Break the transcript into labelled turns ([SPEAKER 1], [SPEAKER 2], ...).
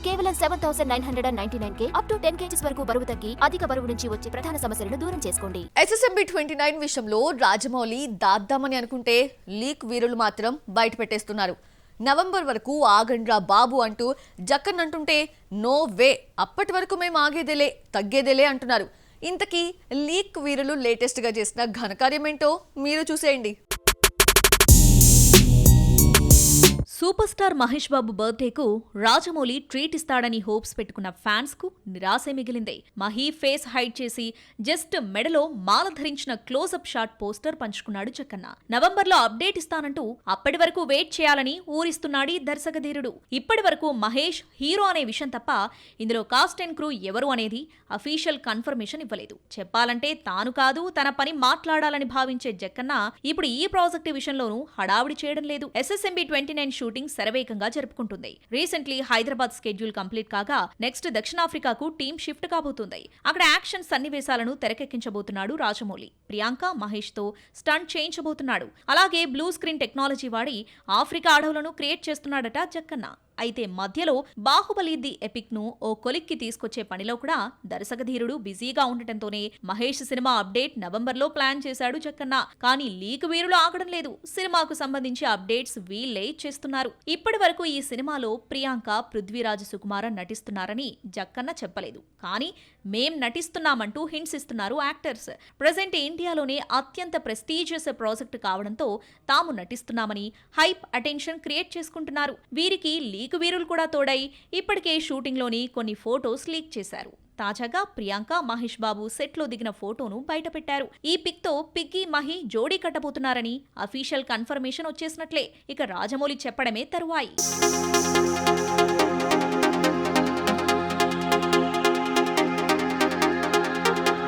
[SPEAKER 1] కేవలం 7,999K up to 10 kgs వరకు బరువు తగ్గి అధిక బరువు నుంచి వచ్చే ప్రధాన సమస్యలను దూరం చేసుకోండి.
[SPEAKER 2] SSMB 29 విషయంలో రాజమౌళి దాద్దామని అనుకుంటే లీక్ వీరులు మాత్రం బయట పెట్టేస్తున్నారు. నవంబర్ వరకు ఆగండ్రా బాబు అంటూ జక్కన్ అంటుంటే నో వే, అప్పటి వరకు మేము ఆగేదేలే తగ్గేదేలే అంటున్నారు. ఇంతకీ లీక్ వీరులు లేటెస్ట్ గా చేసిన ఘనకార్యమేంటో మీరు చూసేయండి.
[SPEAKER 3] Super star Mahesh Babu బర్త్డేకు Rajamouli treat ఇస్తాడని హోప్స్ పెట్టుకున్న ఫ్యాన్స్ కు నిరాశే మిగిలింది. మహీ ఫేస్ హైడ్ చేసి జస్ట్ మెడలో మాల ధరించిన క్లోజప్ షాట్ పోస్టర్ పంచుకున్నాడు జక్కన్న. నవంబర్లో అప్డేట్ ఇస్తానంటూ అప్పటి వరకు వెయిట్ చేయాలని ఊరిస్తున్నాడు దర్శకధీరుడు. ఇప్పటి వరకు మహేష్ హీరో అనే విషయం తప్ప ఇందులో కాస్ట్ అండ్ క్రూ ఎవరు అనేది అఫీషియల్ కన్ఫర్మేషన్ ఇవ్వలేదు. చెప్పాలంటే తాను కాదు తన పని మాట్లాడాలని భావించే జక్కన్న ఇప్పుడు ఈ ప్రాజెక్టు విషయంలోనూ హడావుడి చేయడం లేదు. SSMB 29 షూటింగ్ శరవేగంగా జరుపుకుంటుంది. రీసెంట్లీ హైదరాబాద్ స్కెడ్యూల్ కంప్లీట్ కాగా నెక్స్ట్ దక్షిణాఫ్రికాకు టీం షిఫ్ట్ కాబోతుంది. అక్కడ యాక్షన్ సన్నివేశాలను తెరకెక్కించబోతున్నాడు రాజమౌళి. ప్రియాంక మహేష్ తో స్టంట్ చేయించబోతున్నాడు. అలాగే బ్లూ స్క్రీన్ టెక్నాలజీ వాడి ఆఫ్రికా అడవులను క్రియేట్ చేస్తున్నాడట జక్కన్న. అయితే మధ్యలో బాహుబలి ది ఎపిక్ ను ఓ కొలిక్కి తీసుకొచ్చే పనిలో కూడా దర్శకధీరుడు బిజీగా ఉండటంతోనే మహేష్ సినిమా అప్డేట్ నవంబర్లో ప్లాన్ చేశాడు జక్కన్న. కానీ లీక్ వీరులు ఆగడం లేదు. సినిమాకు సంబంధించి అప్డేట్స్ వీళ్ళే చేస్తున్నారు. ఇప్పటి వరకు ఈ సినిమాలో ప్రియాంక, పృథ్వీరాజ్ సుకుమారన్ నటిస్తున్నారని జక్కన్న చెప్పలేదు. కానీ మేం నటిస్తున్నామంటూ హింట్స్ ఇస్తున్నారు యాక్టర్స్. ప్రెజెంట్ ఇండియాలోనే అత్యంత ప్రెస్టీజియస్ ప్రాజెక్ట్ కావడంతో తాము నటిస్తున్నామని హైప్, అటెన్షన్ క్రియేట్ చేసుకుంటున్నారు. వీరికి లీక్ వీరులు కూడా తోడై ఇప్పటికే షూటింగ్లోని కొన్ని ఫోటోస్ లీక్ చేశారు. తాజాగా ప్రియాంక, మహేష్ బాబు సెట్లో దిగిన ఫోటోను బయటపెట్టారు. ఈ పిక్ తో పిగ్గీ, మహి జోడీ కట్టబోతున్నారని అఫీషియల్ కన్ఫర్మేషన్ వచ్చేసినట్లే. ఇక రాజమౌళి చెప్పడమే తరువాయి.